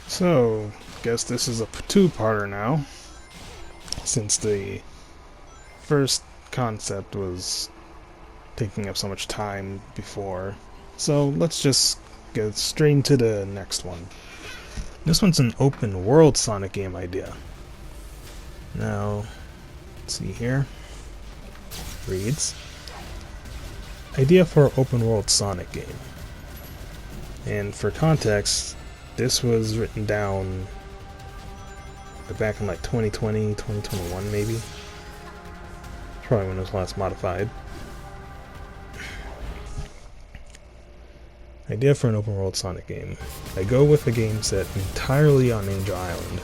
So, guess this is a two-parter now, since the first concept was taking up so much time before. So let's just get straight into the next one. This one's an open world Sonic game idea. Now, let's see here. Reads, idea for open world Sonic game. And for context, this was written down back in like 2020, 2021 maybe. Probably when it was last modified. Idea for an open world Sonic game. I go with a game set entirely on Angel Island.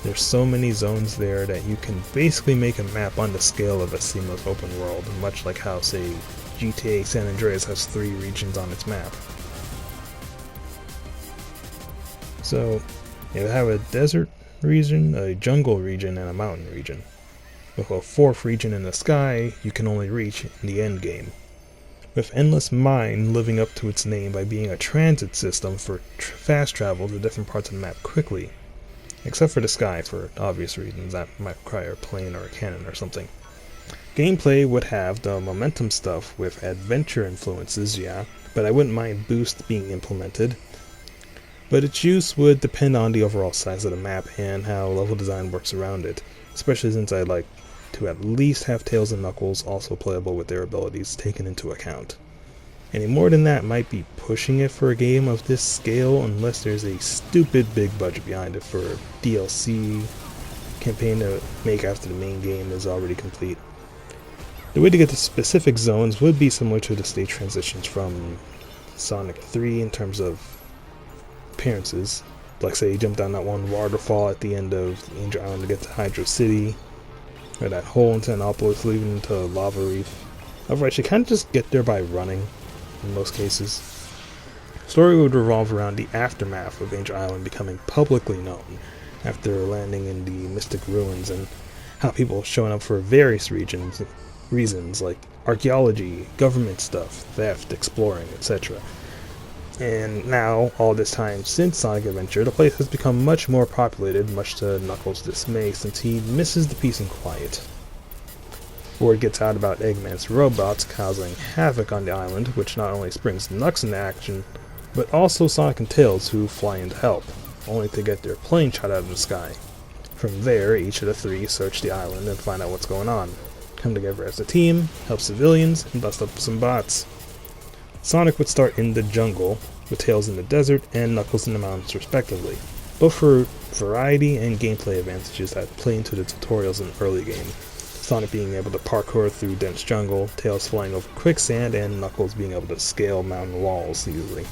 There's so many zones there that you can basically make a map on the scale of a seamless open world, much like how, say, GTA San Andreas has 3 regions on its map. So, you have a desert region, a jungle region, and a mountain region, with a 4th region in the sky you can only reach in the end game, with Endless Mine living up to its name by being a transit system for fast travel to different parts of the map quickly, except for the sky for obvious reasons that might require a plane or a cannon or something. Gameplay would have the momentum stuff with adventure influences, yeah, but I wouldn't mind boost being implemented. But its use would depend on the overall size of the map and how level design works around it, especially since I'd like to at least have Tails and Knuckles also playable with their abilities taken into account. Any more than that might be pushing it for a game of this scale unless there's a stupid big budget behind it for a DLC campaign to make after the main game is already complete. The way to get to specific zones would be similar to the stage transitions from Sonic 3 in terms of appearances, like say you jump down that one waterfall at the end of Angel Island to get to Hydro City, or that hole into Annapolis leading into Lava Reef. Otherwise you kind of just get there by running in most cases. Story would revolve around the aftermath of Angel Island becoming publicly known after landing in the Mystic Ruins, and how people showing up for various reasons like archaeology, government stuff, theft, exploring, etc. And now, all this time since Sonic Adventure, the place has become much more populated, much to Knuckles' dismay, since he misses the peace and quiet. Word gets out about Eggman's robots causing havoc on the island, which not only springs Knucks into action, but also Sonic and Tails, who fly in to help, only to get their plane shot out of the sky. From there, each of the 3 search the island and find out what's going on, come together as a team, help civilians, and bust up some bots. Sonic would start in the jungle, with Tails in the desert and Knuckles in the mountains respectively, both for variety and gameplay advantages that play into the tutorials in the early game. Sonic being able to parkour through dense jungle, Tails flying over quicksand, and Knuckles being able to scale mountain walls easily.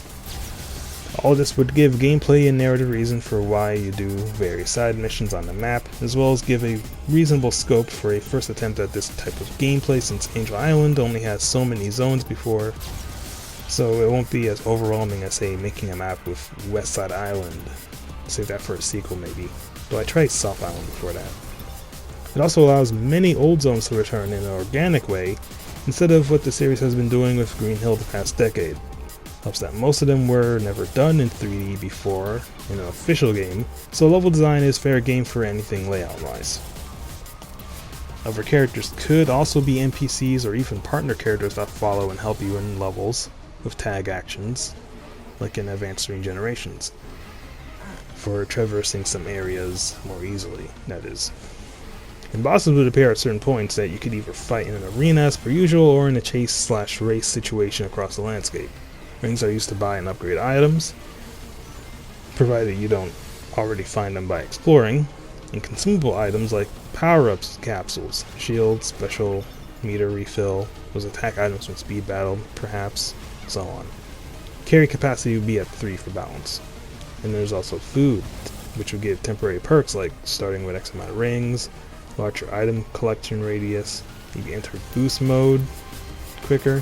All this would give gameplay and narrative reason for why you do various side missions on the map, as well as give a reasonable scope for a first attempt at this type of gameplay, since Angel Island only has so many zones before, so it won't be as overwhelming as, say, making a map with West Side Island. Save that for a sequel maybe, though I tried South Island before that. It also allows many old zones to return in an organic way, instead of what the series has been doing with Green Hill the past decade. Helps that most of them were never done in 3D before in an official game, so level design is fair game for anything layout-wise. Other characters could also be NPCs or even partner characters that follow and help you in levels with tag actions, like in Advanced Regenerations, for traversing some areas more easily, that is. And bosses would appear at certain points that you could either fight in an arena as per usual or in a chase/race situation across the landscape. Rings are used to buy and upgrade items, provided you don't already find them by exploring, and consumable items like power-ups, capsules, shields, special meter refill, those attack items from speed battle, perhaps, so on. Carry capacity would be at 3 for balance. And there's also food, which would give temporary perks like starting with X amount of rings, larger item collection radius, you can enter boost mode quicker,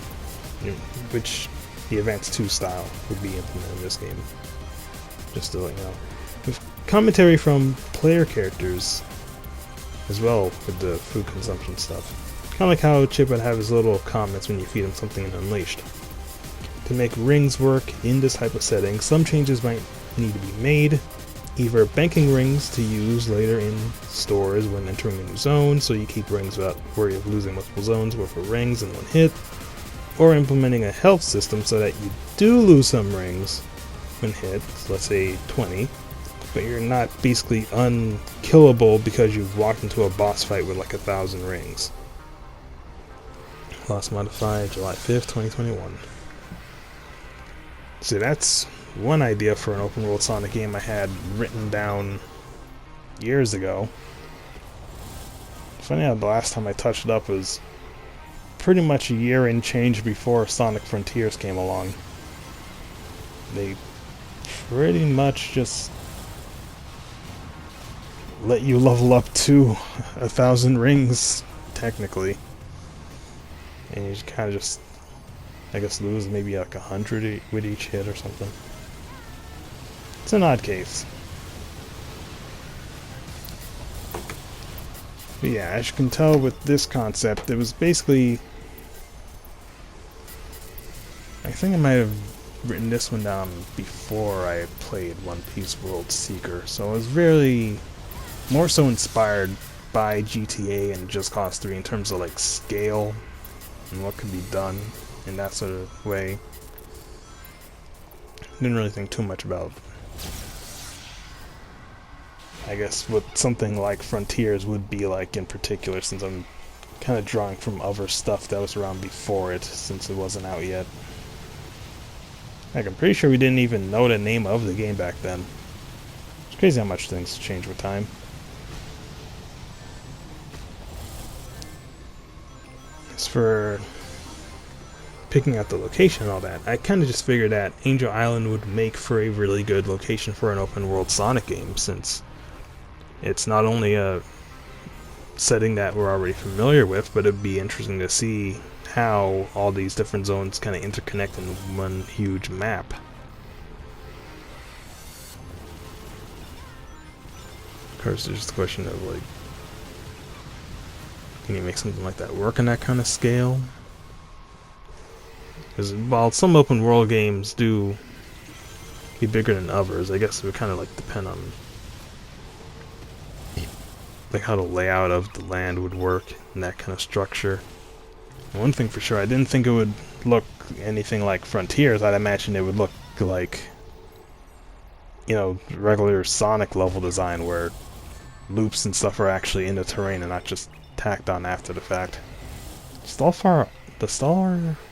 which the Advanced 2 style would be implemented in this game, just to let you know. With commentary from player characters as well with the food consumption stuff. Kind of like how Chip would have his little comments when you feed him something in Unleashed. To make rings work in this type of setting, some changes might need to be made, either banking rings to use later in stores when entering a new zone, so you keep rings without worry of losing multiple zones worth of rings in one hit, or implementing a health system so that you do lose some rings when hit, let's say 20, but you're not basically unkillable because you've walked into a boss fight with like 1,000 rings. Lost modified July 5th, 2021. So that's one idea for an open world Sonic game I had written down years ago. Funny how the last time I touched it up was pretty much a year and change before Sonic Frontiers came along. They pretty much just let you level up to 1,000 rings, technically. And you kind of just, I guess, lose maybe like 100 with each hit or something. It's an odd case. But yeah, as you can tell with this concept, it was basically... I think I might have written this one down before I played One Piece World Seeker, so it was really more so inspired by GTA and Just Cause 3 in terms of like scale and what could be done in that sort of way. Didn't really think too much about, I guess, what something like Frontiers would be like in particular, since I'm kind of drawing from other stuff that was around before it, since it wasn't out yet. Like, I'm pretty sure we didn't even know the name of the game back then. It's crazy how much things change with time. As for picking out the location and all that, I kind of just figured that Angel Island would make for a really good location for an open world Sonic game, since it's not only a setting that we're already familiar with, but it'd be interesting to see how all these different zones kind of interconnect in one huge map. Of course, there's the question of, like, can you make something like that work on that kind of scale? Because while some open world games do be bigger than others, I guess it would kind of like depend on like how the layout of the land would work and that kind of structure. One thing for sure, I didn't think it would look anything like Frontiers. I'd imagine it would look like, you know, regular Sonic level design where loops and stuff are actually in the terrain and not just tacked on after the fact.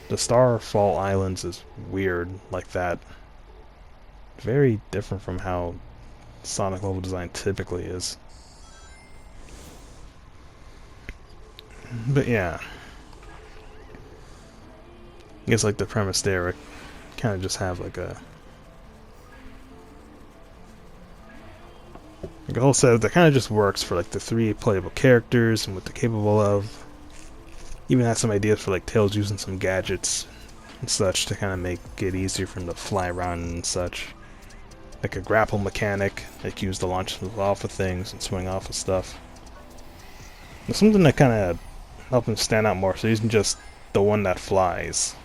The Starfall Islands is weird like that. Very different from how Sonic level design typically is. But yeah, I guess like the premise there, kind of just have like a whole set that kind of just works for like the 3 playable characters and what they're capable of. Even have some ideas for like Tails using some gadgets and such to kind of make it easier for him to fly around and such. Like a grapple mechanic that you use to launch off of things and swing off of stuff. There's something that kind of helps him stand out more, so he's just the one that flies.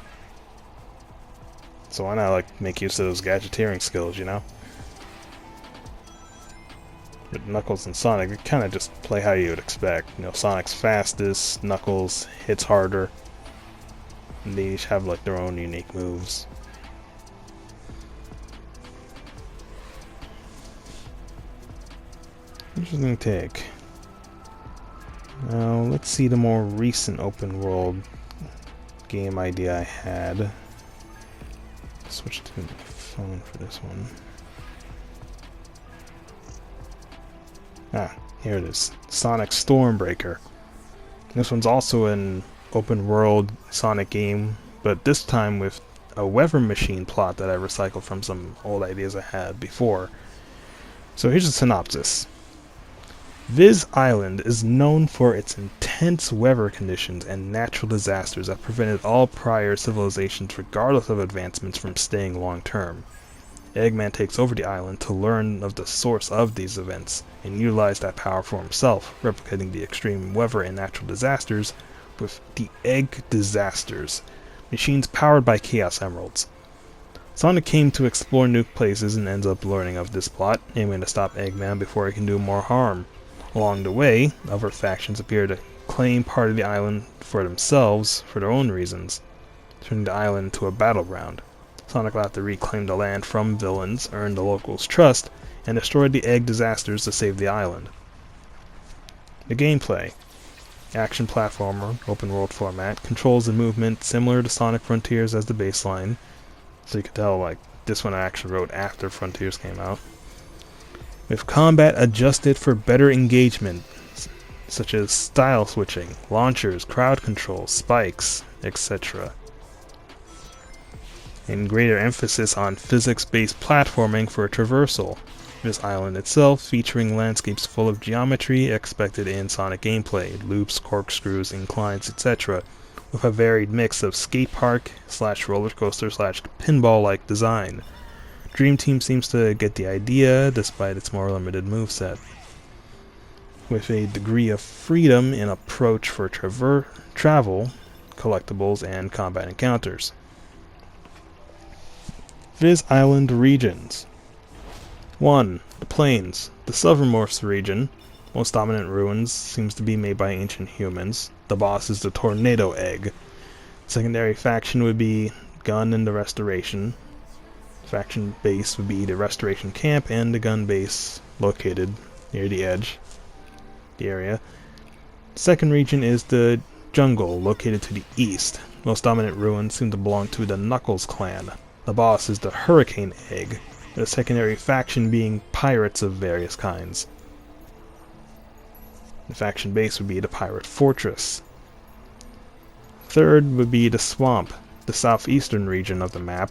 So why not like make use of those gadgeteering skills, you know? With Knuckles and Sonic, they kind of just play how you would expect. You know, Sonic's fastest, Knuckles hits harder, and they each have like their own unique moves. Interesting take. Now, let's see the more recent open world game idea I had. Switch to my phone for this one. Ah, here it is. Sonic Stormbreaker. This one's also an open world Sonic game, but this time with a weather machine plot that I recycled from some old ideas I had before. So here's a synopsis. Viz Island is known for its intense weather conditions and natural disasters that prevented all prior civilizations, regardless of advancements, from staying long term. Eggman takes over the island to learn of the source of these events and utilize that power for himself, replicating the extreme weather and natural disasters with the Egg Disasters, machines powered by Chaos Emeralds. Sonic came to explore new places and ends up learning of this plot, aiming to stop Eggman before he can do more harm. Along the way, other factions appear to claim part of the island for themselves for their own reasons, turning the island into a battleground. Sonic will have to reclaim the land from villains, earn the locals' trust, and destroy the egg disasters to save the island. The gameplay. Action platformer, open world format, controls and movement similar to Sonic Frontiers as the baseline. So you can tell, like, this one I actually wrote after Frontiers came out. With combat adjusted for better engagement, such as style switching, launchers, crowd control, spikes, etc. And greater emphasis on physics-based platforming for traversal. This island itself featuring landscapes full of geometry expected in Sonic gameplay, loops, corkscrews, inclines, etc., with a varied mix of skate park / roller coaster / pinball-like design. Dream Team seems to get the idea despite its more limited moveset. With a degree of freedom in approach for travel, collectibles, and combat encounters. Viz Island regions. 1. The Plains. The southernmost region, most dominant ruins, seems to be made by ancient humans. The boss is the Tornado Egg. Secondary faction would be Gun and the Restoration. Faction base would be the Restoration Camp and the Gun base located near the edge, the area. Second region is the Jungle, located to the east. Most dominant ruins seem to belong to the Knuckles clan. The boss is the Hurricane Egg, the secondary faction being pirates of various kinds. The faction base would be the Pirate Fortress. Third would be the Swamp, the southeastern region of the map.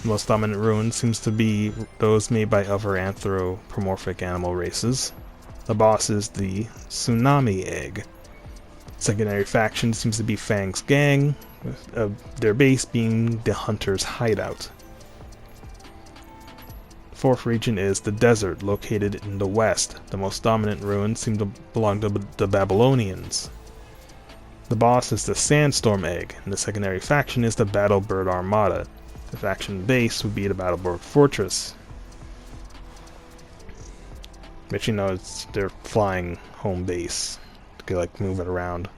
The most dominant ruin seems to be those made by other anthropomorphic animal races. The boss is the Tsunami Egg. Secondary faction seems to be Fang's gang, with their base being the Hunter's Hideout. Fourth region is the desert, located in the west. The most dominant ruins seem to belong to the Babylonians. The boss is the Sandstorm Egg, and the secondary faction is the Battlebird Armada. The faction base would be the Battlebird Fortress. But you know, it's their flying home base. You could, like, move it around.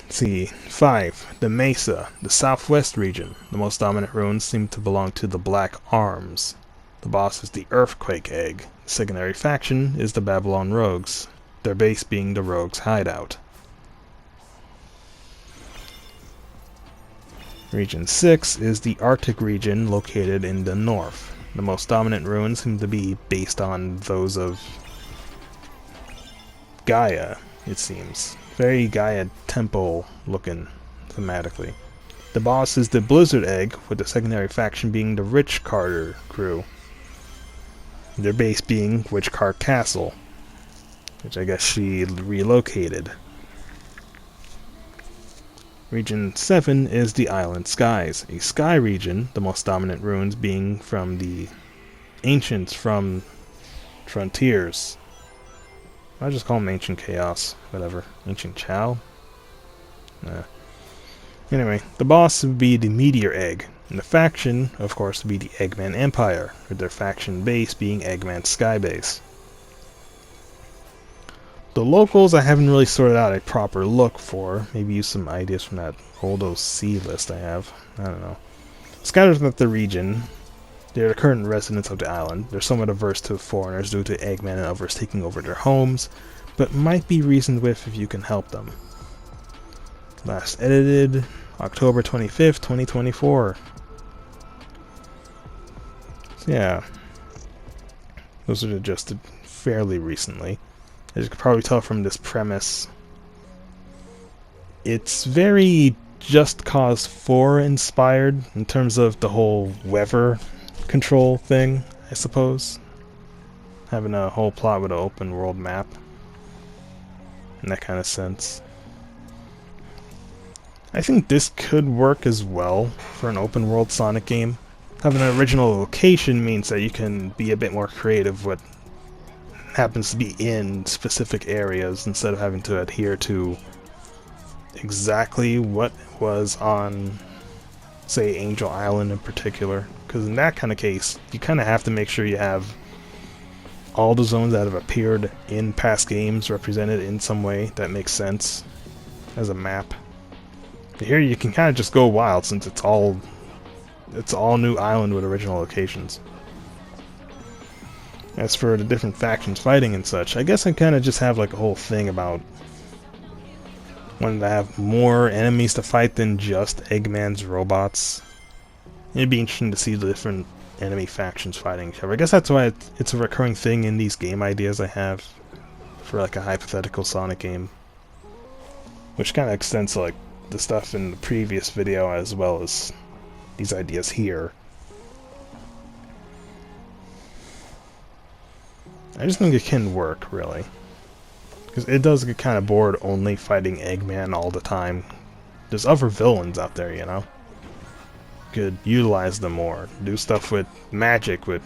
Let's see. 5. The Mesa, the southwest region. The most dominant ruins seem to belong to the Black Arms. The boss is the Earthquake Egg. The secondary faction is the Babylon Rogues, their base being the Rogues' Hideout. Region 6 is the Arctic region, located in the north. The most dominant ruins seem to be based on those of Gaia, it seems. Very Gaia temple looking thematically. The boss is the Blizzard Egg, with the secondary faction being the Rich Carter crew. Their base being Witchcart Castle, which I guess she relocated. Region 7 is the Island Skies, a sky region, the most dominant ruins being from the ancients from Frontiers. I'll just call them Ancient Chaos, whatever. Ancient Chow? Anyway, the boss would be the Meteor Egg, and the faction, of course, would be the Eggman Empire, with their faction base being Eggman Skybase. The locals I haven't really sorted out a proper look for. Maybe use some ideas from that old OC list I have. I don't know. Scattered throughout the region, they're the current residents of the island. They're somewhat averse to foreigners due to Eggman and others taking over their homes, but might be reasoned with if you can help them. Last edited October 25th, 2024. So yeah, those are adjusted fairly recently. As you can probably tell from this premise, it's very Just Cause 4 inspired in terms of the whole weather control thing, I suppose. Having a whole plot with an open world map in that kind of sense. I think this could work as well for an open world Sonic game. Having an original location means that you can be a bit more creative with what happens to be in specific areas instead of having to adhere to exactly what was on say Angel Island in particular, because in that kind of case, you kind of have to make sure you have all the zones that have appeared in past games represented in some way that makes sense as a map. But here you can kind of just go wild since it's all new island with original locations. As for the different factions fighting and such, I guess I kind of just have like a whole thing about wanting to have more enemies to fight than just Eggman's robots. It'd be interesting to see the different enemy factions fighting each other. I guess that's why it's a recurring thing in these game ideas I have for like a hypothetical Sonic game, which kind of extends to like the stuff in the previous video as well as these ideas here. I just think it can work, really. Because it does get kind of bored only fighting Eggman all the time. There's other villains out there, you know? Could utilize them more. Do stuff with magic, with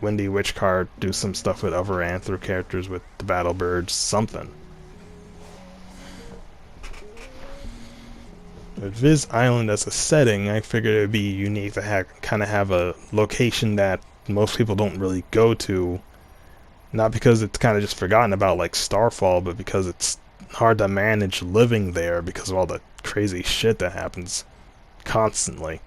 Wendy Witchcard. Do some stuff with other Anther characters, with the Battle Birds, something. With Viz Island as a setting, I figured it would be unique to kind of have a location that most people don't really go to. Not because it's kind of just forgotten about like Starfall, but because it's hard to manage living there because of all the crazy shit that happens constantly.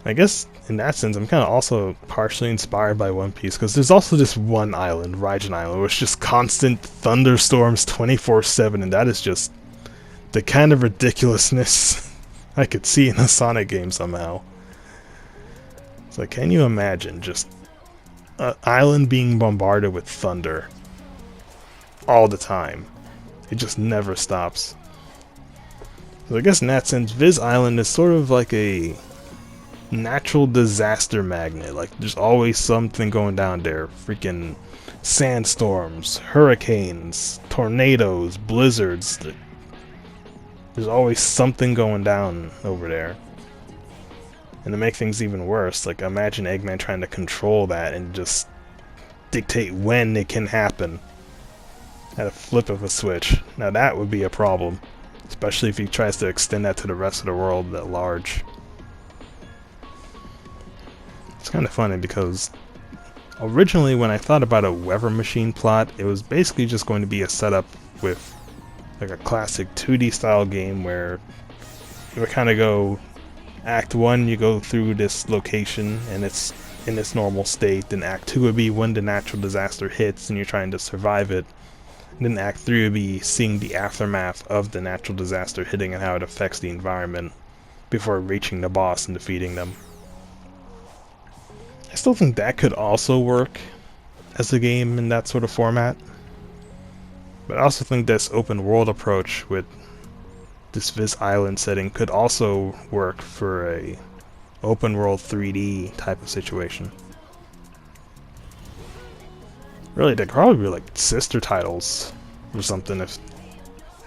I guess in that sense, I'm kind of also partially inspired by One Piece, because there's also this one island, Raijin Island, where it's just constant thunderstorms 24/7, and that is just the kind of ridiculousness I could see in a Sonic game somehow. It's like, can you imagine just an island being bombarded with thunder all the time? It just never stops. So I guess in that sense, Viz Island is sort of like a natural disaster magnet. Like, there's always something going down there. Freaking sandstorms, hurricanes, tornadoes, blizzards. There's always something going down over there. And to make things even worse, like, imagine Eggman trying to control that and just dictate when it can happen at a flip of a switch. Now that would be a problem, especially if he tries to extend that to the rest of the world at large. It's kind of funny because originally when I thought about a weather machine plot, it was basically just going to be a setup with like a classic 2D style game where it would kind of go Act 1, you go through this location and it's in its normal state. Then Act 2 would be when the natural disaster hits and you're trying to survive it. And then Act 3 would be seeing the aftermath of the natural disaster hitting and how it affects the environment before reaching the boss and defeating them. I still think that could also work as a game in that sort of format. But I also think this open world approach with this Viz Island setting could also work for a open world 3D type of situation. Really, they could probably be like sister titles or something if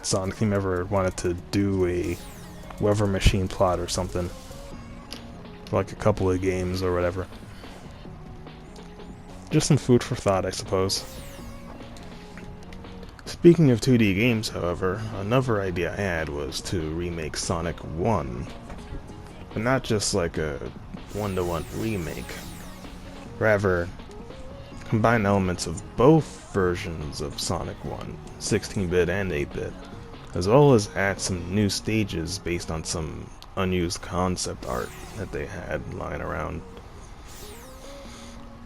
Sonic Team ever wanted to do a weather machine plot or something. Like a couple of games or whatever. Just some food for thought, I suppose. Speaking of 2D games, however, another idea I had was to remake Sonic 1. But not just like a one-to-one remake. Rather, combine elements of both versions of Sonic 1, 16-bit and 8-bit, as well as add some new stages based on some unused concept art that they had lying around.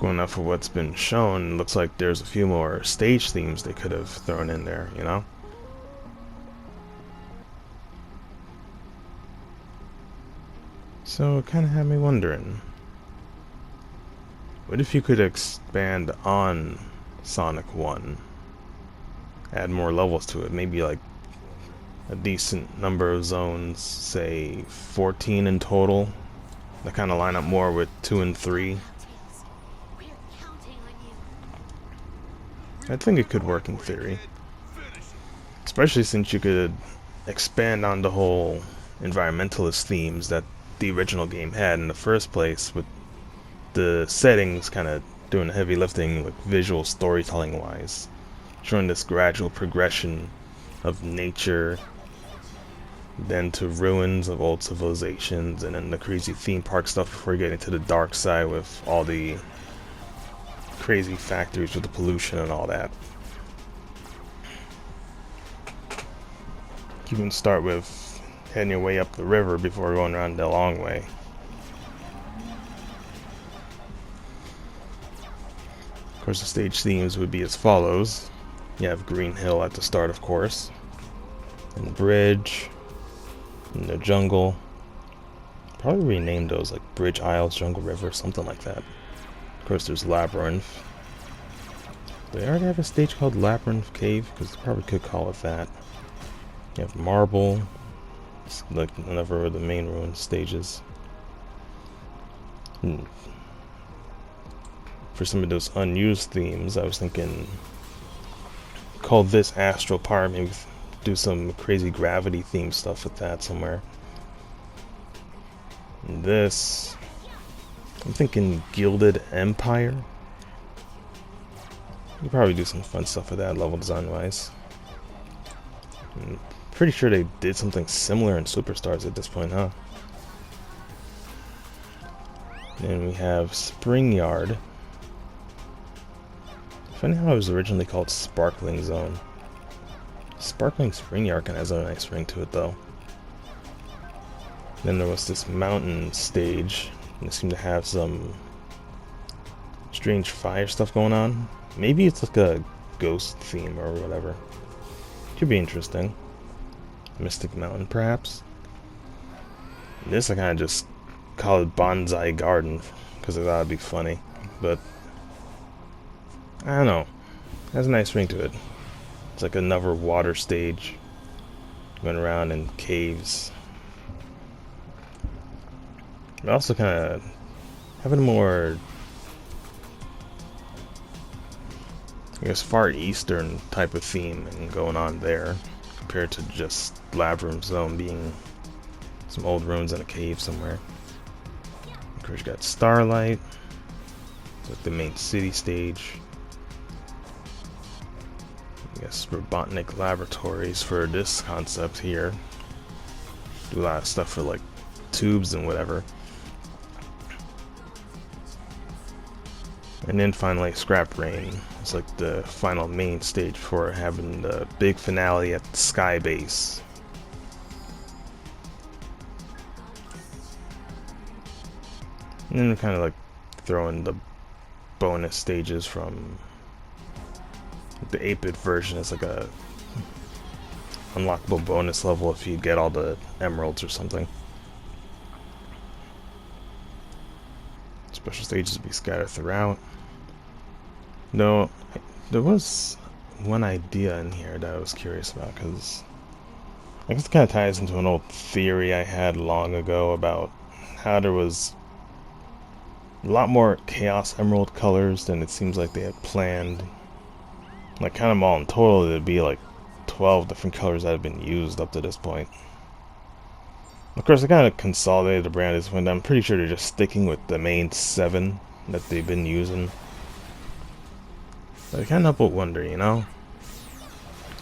Going off of what's been shown, looks like there's a few more stage themes they could have thrown in there, you know? So it kind of had me wondering, what if you could expand on Sonic 1? Add more levels to it, maybe like a decent number of zones, say 14 in total, that kind of line up more with 2 and 3. I think it could work in theory. Especially since you could expand on the whole environmentalist themes that the original game had in the first place, with the settings kind of doing the heavy lifting, like visual storytelling wise, showing this gradual progression of nature then to ruins of old civilizations, and then the crazy theme park stuff before you get into the dark side with all the crazy factories with the pollution and all that. You can start with heading your way up the river before going around the long way. Of course, the stage themes would be as follows. You have Green Hill at the start, of course, and Bridge, and the Jungle. Probably rename those like Bridge Isles, Jungle River, something like that. Of course, there's Labyrinth. Do they already have a stage called Labyrinth Cave? Because they probably could call it that. You have Marble. It's like another of the main ruin stages. For some of those unused themes, I was thinking call this Astral Park, maybe do some crazy gravity theme stuff with that somewhere. And this, I'm thinking Gilded Empire. You probably do some fun stuff with that level design wise. I'm pretty sure they did something similar in Superstars at this point, huh? Then we have Spring Yard. Funny how it was originally called Sparkling Zone. Sparkling Spring Yard kind of has a nice ring to it though. Then there was this mountain stage, and it seemed to have some strange fire stuff going on. Maybe it's like a ghost theme or whatever. Could be interesting. Mystic Mountain, perhaps. This I kind of just call it Bonsai Garden because I thought it'd be funny, but I don't know. It has a nice ring to it. It's like another water stage going around in caves. But also kind of having a more, I guess, Far Eastern type of theme and going on there compared to just Labyrinth Zone being some old ruins in a cave somewhere. Of course, you got Starlight. It's like the main city stage. I guess Robotnik Laboratories for this concept here. Do a lot of stuff for like tubes and whatever. And then finally Scrap Rain. It's like the final main stage before having the big finale at the Sky Base. And then we kind of like throw in the bonus stages from the 8-bit version. It's like a unlockable bonus level if you get all the emeralds or something. Special stages will be scattered throughout. No, there was one idea in here that I was curious about, because I guess it kind of ties into an old theory I had long ago about how there was a lot more Chaos Emerald colors than it seems like they had planned. Like, count them all in total, it'd be like 12 different colors that have been used up to this point. Of course, I kind of consolidated the brand this point. I'm pretty sure they're just sticking with the main 7 that they've been using. But I can't help but wonder, you know?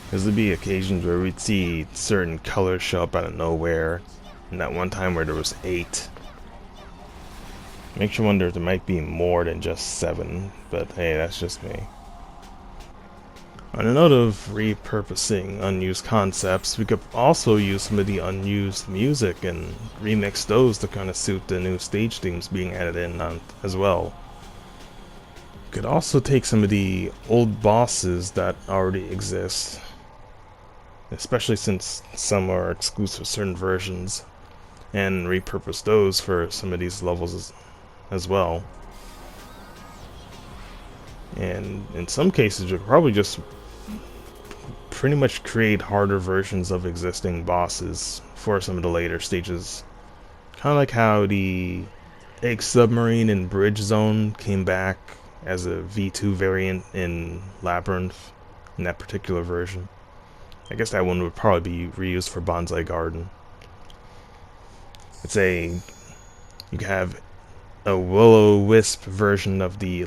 Because there'd be occasions where we'd see certain colors show up out of nowhere. And that one time where there was 8. Makes you wonder if there might be more than just 7. But hey, that's just me. On a note of repurposing unused concepts, we could also use some of the unused music and remix those to kind of suit the new stage themes being added in on as well. We could also take some of the old bosses that already exist, especially since some are exclusive to certain versions, and repurpose those for some of these levels as well. And in some cases, we could probably just pretty much create harder versions of existing bosses for some of the later stages. Kind of like how the Egg Submarine and Bridge Zone came back as a V2 variant in Labyrinth in that particular version. I guess that one would probably be reused for Bonsai Garden. You could have a Will-O-Wisp version of the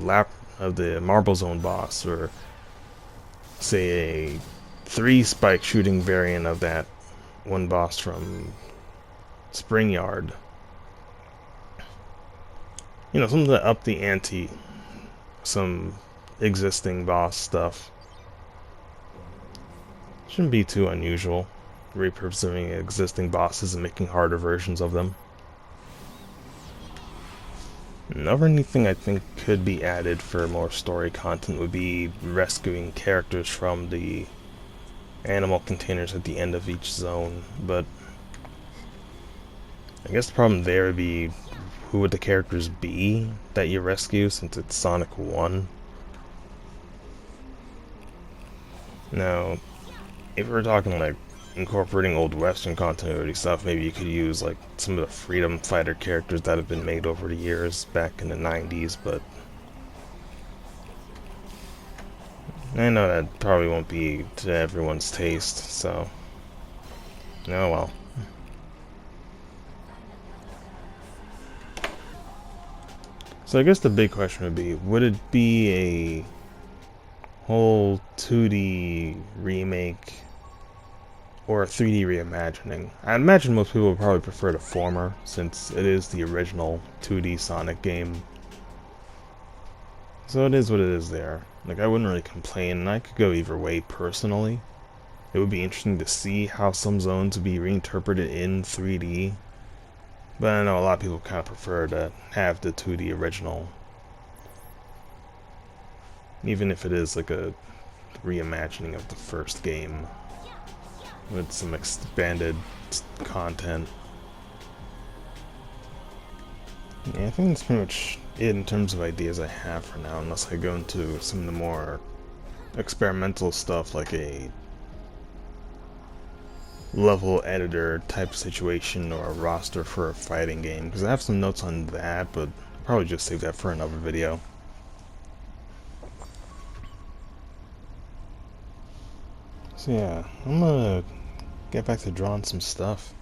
Marble Zone boss, or say a 3 spike shooting variant of that one boss from Spring Yard. You know, something to up the ante, some existing boss stuff. Shouldn't be too unusual, repurposing existing bosses and making harder versions of them. Another neat thing I think could be added for more story content would be rescuing characters from the animal containers at the end of each zone, but I guess the problem there would be who would the characters be that you rescue, since it's Sonic 1? Now, if we're talking like incorporating old Western continuity stuff, maybe you could use like some of the Freedom Fighter characters that have been made over the years back in the 90s, but I know that probably won't be to everyone's taste, so oh well. So I guess the big question would be, would it be a whole 2D remake or a 3D reimagining? I imagine most people would probably prefer the former, since it is the original 2D Sonic game. So it is what it is there. Like, I wouldn't really complain, and I could go either way personally. It would be interesting to see how some zones would be reinterpreted in 3D. But I know a lot of people kind of prefer to have the 2D original. Even if it is like a reimagining of the first game with some expanded content. Yeah, I think that's pretty much it in terms of ideas I have for now, unless I go into some of the more experimental stuff like a level editor type situation or a roster for a fighting game, because I have some notes on that, but I'll probably just save that for another video. So yeah, I'm gonna get back to drawing some stuff.